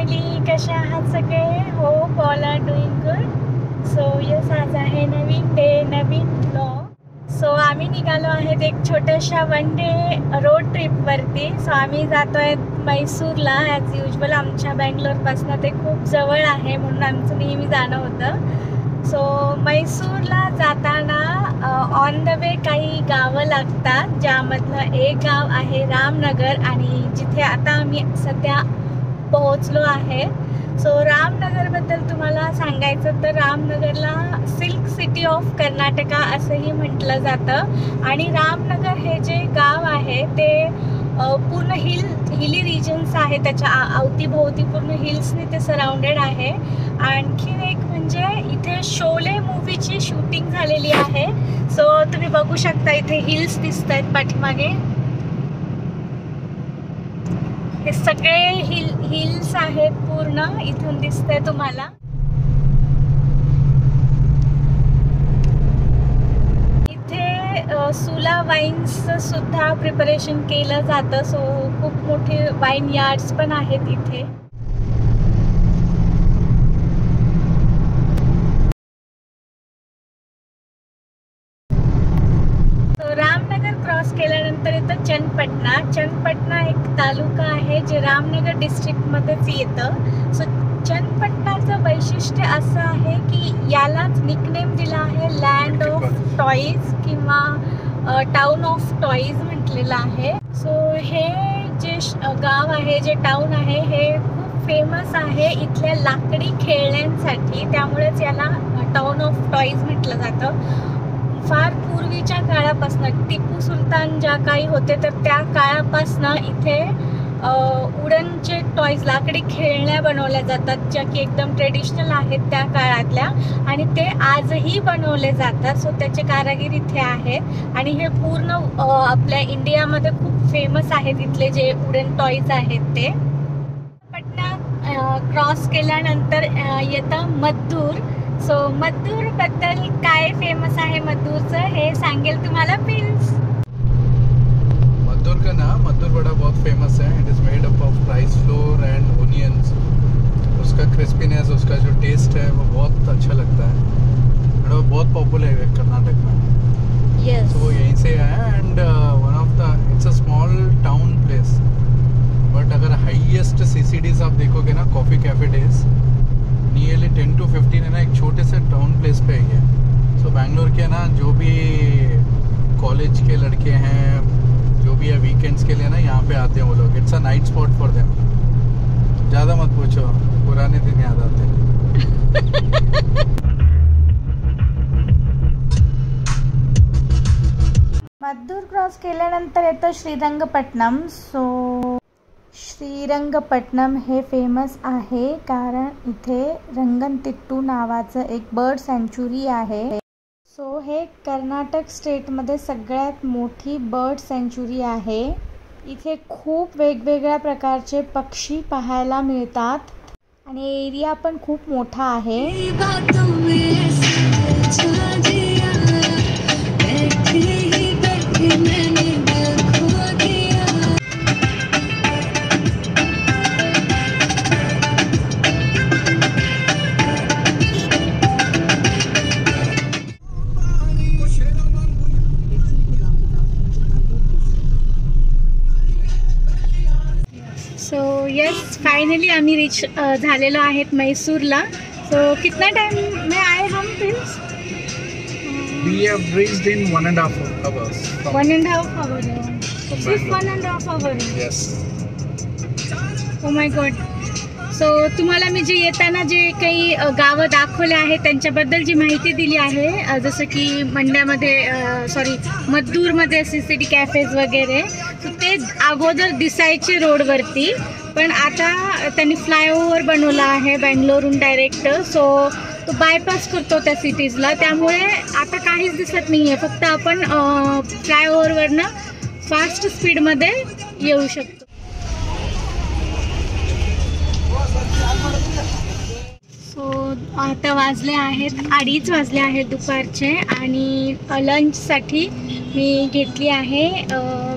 Family, कसे आहात सगळे? Hope all are doing good. So yes, आज आहे नवीन डे, नवीन ब्लॉग. सो आम्ही निघालो आहेत एक छोट्याशा वन डे रोड ट्रिपवरती. सो आम्ही जातो आहे मैसूरला. ॲज युजल आमच्या बँगलोरपासून ते खूप जवळ आहे, म्हणून आमचं नेहमी जाणं होतं. सो मैसूरला जाताना ऑन द वे काही गावं लागतात, ज्यामधलं एक गाव आहे रामनगर, आणि जिथे आता आम्ही सध्या पोहोचलो आहे. सो रामनगरबद्दल तुम्हाला सांगायचं तर रामनगरला सिल्क सिटी ऑफ कर्नाटका असंही म्हटलं जातं. आणि रामनगर हे जे गाव आहे ते पूर्ण हिली रिजन्स आहे, त्याच्या अवतीभोवती पूर्ण हिल्सने ते सराउंडेड आहे. आणखीन एक म्हणजे इथे शोले मूवीची शूटिंग झालेली आहे. सो तुम्ही बघू शकता, इथे हिल्स दिसत आहेत पाठीमागे. हे सगळे हिल्स आहेत, पूर्ण इथून दिसतंय तुम्हाला. इथे सुला वाईन्सचं सुद्धा प्रिपरेशन केलं जातं. सो खूप मोठे वाईन यार्ड्स पण आहेत इथे. रामनगर क्रॉस केल्यानंतर येतं चन्नपटना. चन्नपटना एक तालुका आहे जे रामनगर डिस्ट्रिक्टमध्येच येतं. सो चन्नपटनाचं वैशिष्ट्य असं आहे की यालाच निकनेम दिला आहे लँड ऑफ टॉईज किंवा टाउन ऑफ टॉईज म्हटलेलं आहे. सो हे जे गाव आहे, जे टाउन आहे, हे खूप फेमस आहे इथल्या लाकडी खेळण्यांसाठी, त्यामुळेच याला टाउन ऑफ टॉईज म्हटलं जातं. फार पूर्वीच्या काळापासून, टिपू सुलतान ज्या काही होते तर त्या काळापासून इथे वुडनचे टॉईज, लाकडी खेळण्या बनवल्या जातात, ज्या की एकदम ट्रेडिशनल आहेत त्या काळातल्या, आणि ते आजही बनवले जातात. सो त्याचे कारागीर इथे आहेत, आणि हे पूर्ण आपल्या इंडियामध्ये खूप फेमस आहेत इथले जे वुडन टॉईज आहेत ते. पटना क्रॉस केल्यानंतर येतं मद्दूर. सो मद्दूर बद्दल काय फेमस आहे मद्दूरचं हे सांगेल तुम्हाला प्रिन्स. मद्दूर का ना मद्दूर वड़ा बहुत फेमस है. It is made up of rice flour end onions. उसका क्रिस्पीनेस, उसका जो टेस्ट है वो बहुत अच्छा लगता है, और वो बहुत पॉपुलर है कर्नाटक में. यस, तो वो यहीं से आया, end one of the, it's a small town place, but अगर हाईएस्ट सीसीडीज आप देखोगे ना, coffee cafe days, nearly 10 to 15 है ना, एक छोटे से टाउन प्लेस पे है. सो बैंगलोर के ना जो भी कॉलेज के लड़के हैं, जो भी है वीकेंड्स के लिए ना यहाँ पे आते हैं वो लोग. It's a night spot for them. ज़्यादा मत पूछो, पुराने दिन याद आते हैं. मद्दूर क्रॉस केल्यानंतर येतं श्रीरंगपट्टणम. सो श्रीरंगपट्टणम हे फेमस आहे कारण इथे रंगनतिट्टू नावाचं एक बर्ड सँच्युरी आहे. सो हे कर्नाटक स्टेटमध्ये सगळ्यात मोठी बर्ड सँच्युरी आहे. इथे खूप वेगवेगळ्या प्रकारचे पक्षी पाहायला मिळतात, आणि एरिया पण खूप मोठा आहे. सो यस, फायनली आम्ही रीच झालेलो आहेत मैसूरला. सो कितना टाइम में आए हम Prince? We have reached in 1.5 hours. 1.5 hour. सिर्फ 1.5 hour. Yes. Oh my God. So तुम्हाला मी जे येताना जे काही गावं दाखवले आहेत त्यांच्याबद्दल जी माहिती दिली आहे, जसं की मद्दूरमध्ये CCD कॅफेज वगैरे, सो ते अगोदर दिसायचे रोडवरती, पण आता त्यांनी फ्लायओव्हर बनवला आहे बँगलोरहून डायरेक्ट. सो तो बायपास करतो त्या सिटीजला, त्यामुळे आता काहीच दिसत नाही आहे. फक्त आपण फ्लायओव्हरवरनं फास्ट स्पीडमध्ये येऊ शकतो. सो आता वाजले आहेत 2:30 वाजले आहेत दुपारचे, आणि लंचसाठी मी घेतली आहे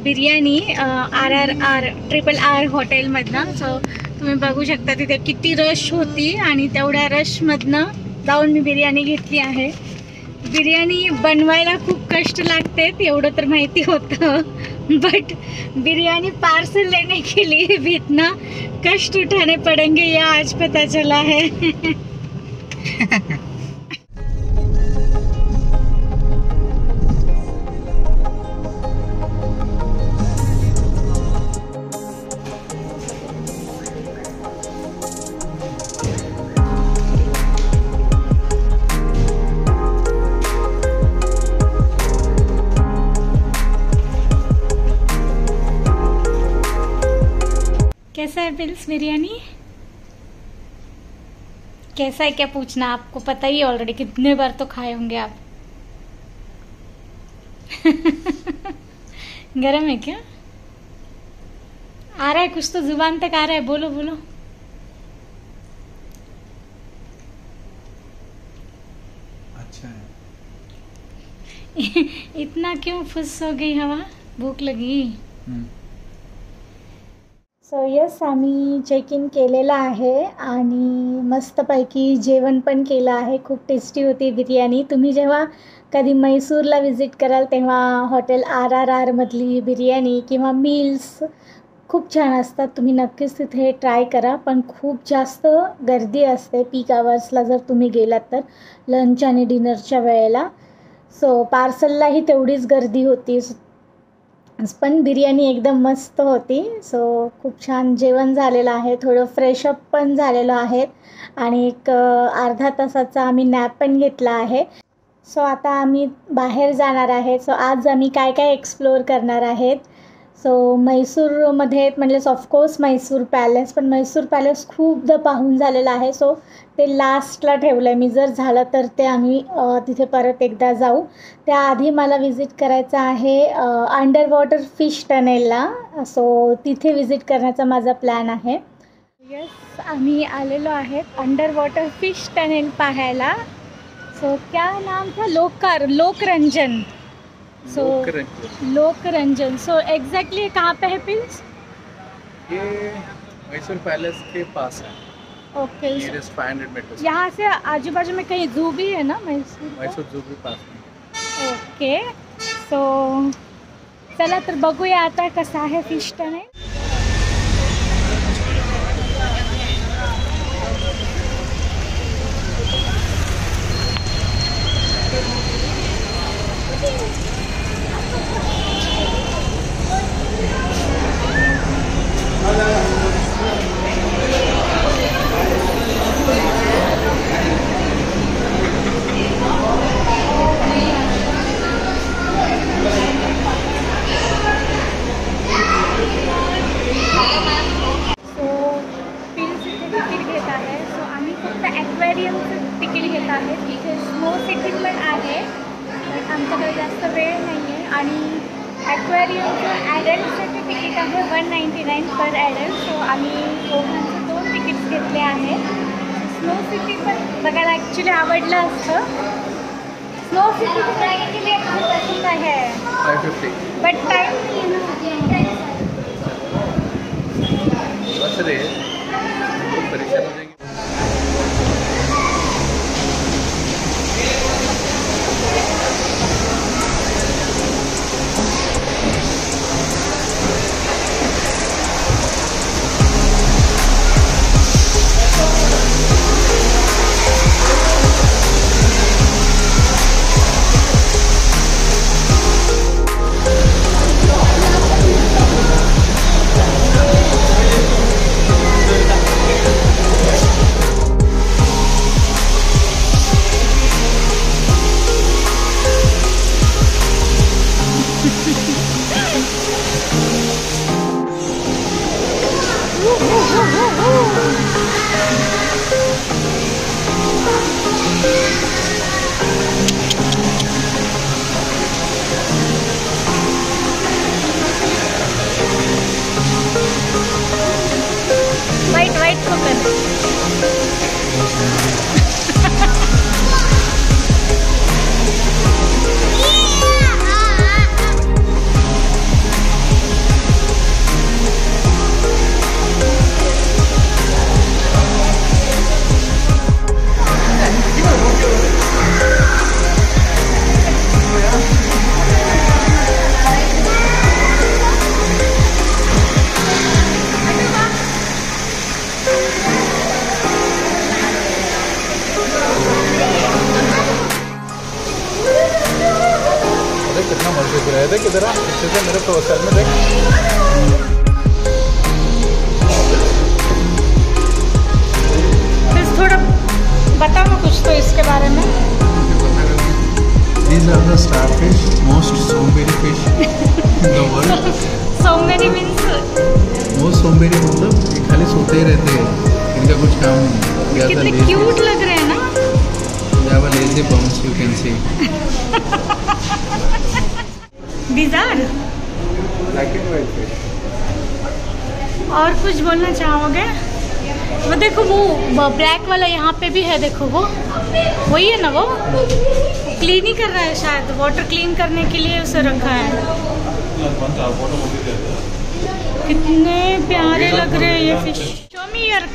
बिर्याणी RRR RRR हॉटेलमधनं. सो तुम्ही बघू शकता तिथे किती रश होती आणि तेवढ्या रशमधनं जाऊन मी बिर्याणी घेतली आहे. बिर्याणी बनवायला खूप कष्ट लागते एवढं तर माहिती होतं, बट बिरयानी पार्सल लेने के लिए भी इतना कष्ट उठाने पड़ेंगे ये आज पता चला है. कैसा है पिल्स बिरयानी? कैसा है क्या पूछना, आपको पता ही है ऑलरेडी, कितने बार तो खाए होंगे आप. गरम है क्या? आ रहा है कुछ तो जुबान तक आ रहा है, बोलो बोलो. अच्छा है. इतना क्यों फुस हो गई हवा, भूक लगी. सो यस, आम्ही चेक इन केलेलं आहे आणि मस्तपैकी जेवण पण केलं आहे. खूप टेस्टी होती बिर्याणी. तुम्ही जेव्हा कधी म्हैसूरला विजिट कराल तेव्हा हॉटेल RRR मधली बिर्याणी किंवा मील्स खूप छान असतात. तुम्ही नक्कीच तिथे ट्राय करा. पण खूप जास्त गर्दी असते पीक आवर्सला जर तुम्ही गेलात तर, लंच आणि डिनरच्या वेळेला. सो पार्सललाही तेवढीच गर्दी होती, पण बिर्याणी एकदम मस्त होती. सो खूप छान जेवण झालेलं आहे. थोडं फ्रेशअप पण झालेलं आहे आणि एक अर्धा तासाचा आम्ही नॅप पण घेतला आहे. सो आता आम्ही बाहेर जाणार आहे. सो आज आम्ही काय काय एक्सप्लोअर करणार आहेत. सो म्हैसूरमध्ये म्हणजेच ऑफकोर्स म्हैसूर पॅलेस, पण म्हैसूर पॅलेस खूपदा पाहून झालेलं आहे. सो ते लास्टला ठेवलं आहे मी, जर झालं तर ते आम्ही तिथे परत एकदा जाऊ. त्याआधी मला विजिट करायचं आहे अंडर वॉटर फिश टनेलला. सो तिथे विजिट करण्याचा माझा प्लॅन आहे. यस, आम्ही आलेलो आहेत अंडर वॉटर फिश टनेल पाहायला. सो क्या नाम था? लोकरंजन. सो लोकरंजन. सो एग्जैक्टली कहाँ पे है पिल्स? ये मैसूर पैलेस के पास है. ओके. It is 500 meters. यहाँ से आजू बाजू में कहीं जू भी है ना मैसूर जू भी पास में. ओके. सो चला तर बघूया आता कसा आहे फिश टनेल. तिकीट घेत आहेत. इथे स्नो सिटिंग पण आहे, पण आमच्याकडे जास्त वेळ नाही आहे. आणि ॲक्वेरियमचं ॲडल्टसाठी तिकीट आहे 199 पर ॲडल्ट. सो आम्ही दोघांचे 2 तिकीट्स घेतले आहेत. स्नो सिटी पण बघायला ॲक्च्युली आवडलं असतं. स्नो सिटी जाने के लिए पसंद आहे 550. बट टाइम बस रे, बहुत परेशान हो जाएंगे. White coconut. देख इधर आ, अच्छे से मेरे प्रोफाइल में देख। बस थोड़ा बताओ कुछ तो इसके बारे में। These are the starfish, most somberi fish in the world. सोमवारी मीन्स Most somberi मतलब ये खाली सोते ही रहते हैं, इनका कुछ काम नहीं। कितने क्यूट लग रहे हैं ना। They have a lazy bounce, you can see. These are Black and white fish. और कुछ बोलना चाहोगे? वो देखो वो ब्लैक वाला यहाँ पे भी है, देखो वो वही है ना, वो क्लीन ही कर रहा है शायद, वाटर क्लीन करने के लिए उसे रखा है। कितने प्यारे लग रहे हैं ये fish. Show me your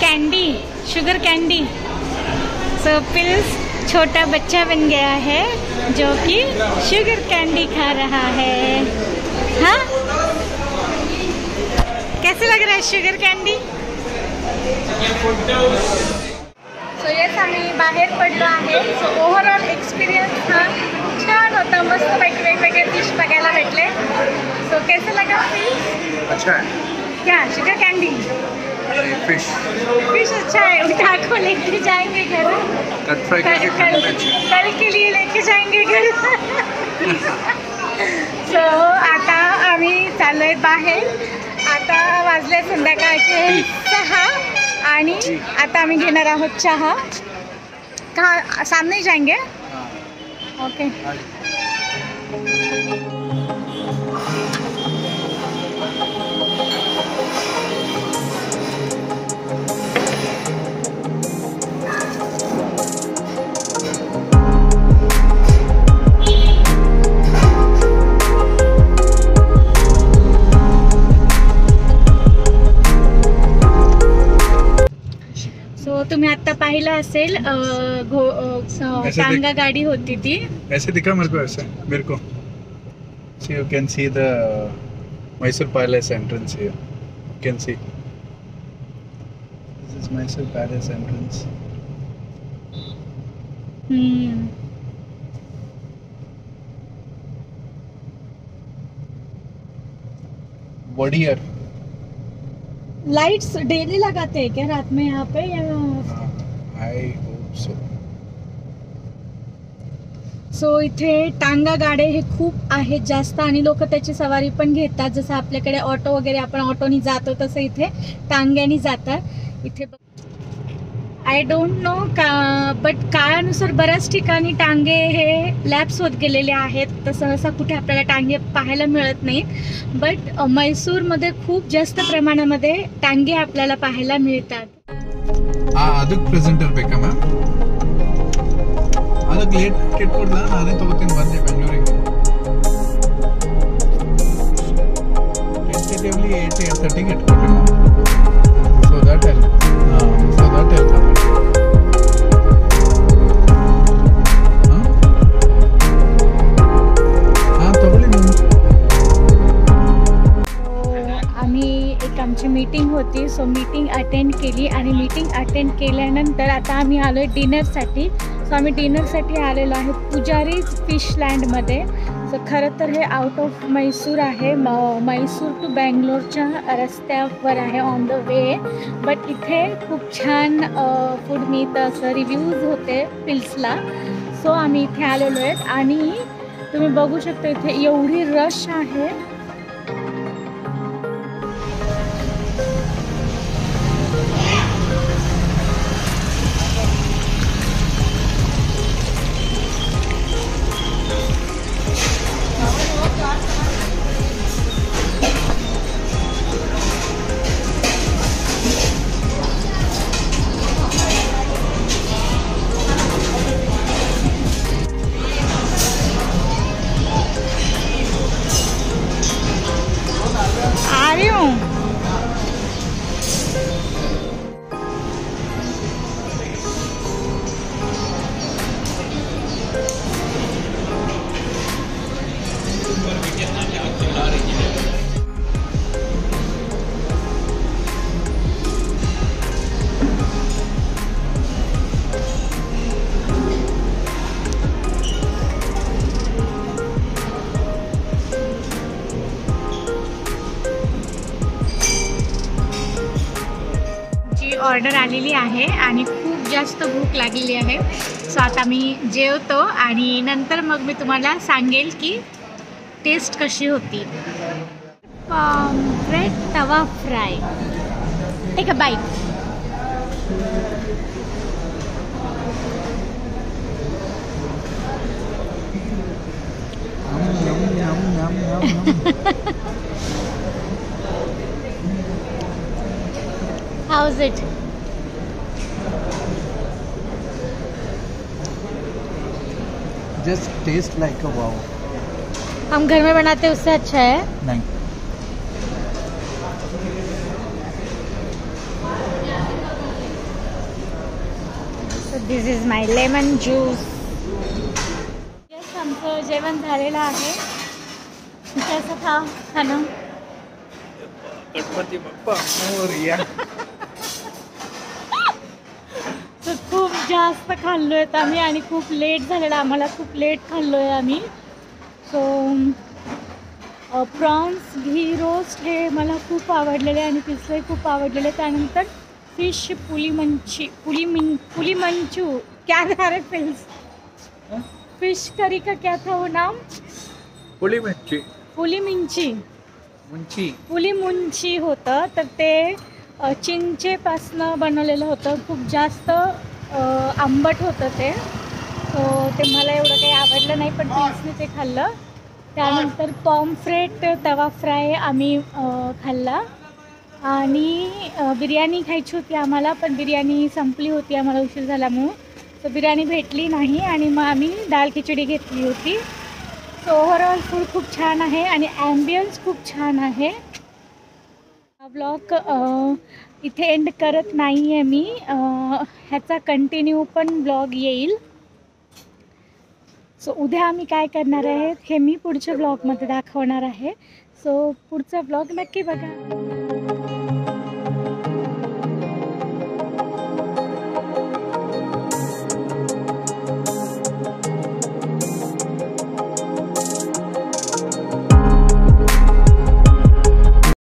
candy, sugar candy. So pills छोटा बच्चा बन गया है जो कि शुगर कैंडी खा रहा है। हाँ, कैसे लग रहा है शुगर कैंडी? सो येस, आम्ही बाहेर पडलो आहे। सो ओव्हरऑल एक्सपिरियन्स हा छान होता, मस्त पैकी वेगवेगळे फिश बघायला भेटले। सो कैसे लगा फिश? अच्छा है। क्या शुगर कैंडी? फिश फिश अच्छा है, उठा को लेके जाएंगे घर। कट फ्राई करके खाने में अच्छा है। कल के लिए लेके जाएंगे घर। सो आता आम्ही चाललोय बाहेर। आता वाजले संध्याकाळचे 6 आणि आता आम्ही घेणार आहोत चहा। कहाँ सामने ही जाएंगे? ओके। तुम्ही आता पाहिलं असेल टांगा गाडी होती ती। ऐसे दिखा मेरे को, ऐसे मेरे को। See, you can see the Mysore Palace entrance here. You can see. This is Mysore Palace entrance. Wadiar. Lights daily लगाते हैं क्या रात में यहाँ पे, या? I hope so. सो इथे टांगा गाडे हे खूप आहेत जास्त, आणि लोक त्याची सवारी पण घेतात। जसं आपल्याकडे ऑटो वगैरे आपण ऑटोनी जातो तसं इथे टांग्यानी जातात। इथे आय डोंट नो का, बट काळानुसार बऱ्याच ठिकाणी टांगे हे लॅप्स होत गेलेले आहेत। तर सहसा कुठे आपल्याला टांगे पाहायला मिळत नाहीत, बट मैसूरमध्ये खूप जास्त प्रमाणामध्ये टांगे आपल्याला पाहायला मिळतात। ಅದಕ್ಕೆ ಪ್ರೆಸೆಂಟರ್ ಬೇಕಾ ಮ್ಯಾಮ್? ಅದಕ್ಕೆ ಲೇಟ್ ಇಟ್ಕೊಡ್ಲಾ? ನಾನೇ ತಗೋತೀನಿ, ಬಂದೆ ಬೆಂಗಳೂರಿಗೆ। ಟೆಂಟೇಟಿವ್ಲಿ 8:30 ಇಟ್ಕೊಡ್ರಿ ಮ್ಯಾಮ್, ಸೊ ದಟ್ ಹೆಲ್ಪ್। आमची मीटिंग होती, सो मीटिंग अटेंड केली, आणि मीटिंग अटेंड केल्यानंतर आता आम्ही आलो आहे डिनरसाठी। सो आम्ही डिनरसाठी आलेलो आहे पुजारीज फिश लँडमध्ये। सो खरं तर हे आउट ऑफ मैसूर आहे, मैसूर टू बँगलोरच्या रस्त्यावर आहे, ऑन द वे। बट इथे खूप छान फूड मिळतं असं रिव्ह्यूज होते पिल्सला। सो आम्ही इथे आलेलो आहेत, आणि तुम्ही बघू शकता इथे एवढी रश आहे। ऑर्डर आलेली आहे आणि खूप जास्त भूक लागलेली आहे. सो आता मी जेवतो आणि नंतर मग मी तुम्हाला सांगेल की टेस्ट कशी होती. Pomfret tawa fry. Take a bite. How is it? Just taste like a wow. हम घर में बनाते हैं उससे अच्छा है. नहीं. So this is my lemon juice. Yes, आमचं जेवण झालेलं आहे. कसं था खाणं? गणपती बाप्पा मोरया. तर खूप जास्त खाल्लो आहेत आम्ही आणि खूप लेट झालेलं आम्हाला. खूप लेट खाल्लो आहे आम्ही. सो प्रॉन्स घी रोस्ट हे मला खूप आवडलेले आणि पिसले खूप आवडलेले. त्यानंतर फिश पुली मंचू क्या था रे फिश करी का क्या था वो नाम? पुली मुंची होतं. तर ते चिंचेपासनं बनवलेलं होतं. खूप जास्त आंबट होतं ते. सो ते मला एवढं काही आवडलं नाही पण पिल्सने ते खाल्लं. त्यानंतर पॉम्फ्रेट तवा फ्राय आम्ही खाल्ला आणि बिर्याणी खायची होती आम्हाला पण बिर्याणी संपली होती आम्हाला उशीर झाल्यामुळं. सो बिर्याणी भेटली नाही आणि मग आम्ही दाल खिचडी घेतली होती. सो ओव्हरऑल फूड खूप छान आहे आणि ॲम्बियन्स खूप छान आहे. हा ब्लॉग इथे एंड करत नाही आहे मी. ह्याचा कंटिन्यू पण ब्लॉग येईल. सो उद्या आम्ही काय करणार आहे हे मी पुढच्या ब्लॉगमध्ये दाखवणार आहे. सो पुढचा ब्लॉग नक्की बघा.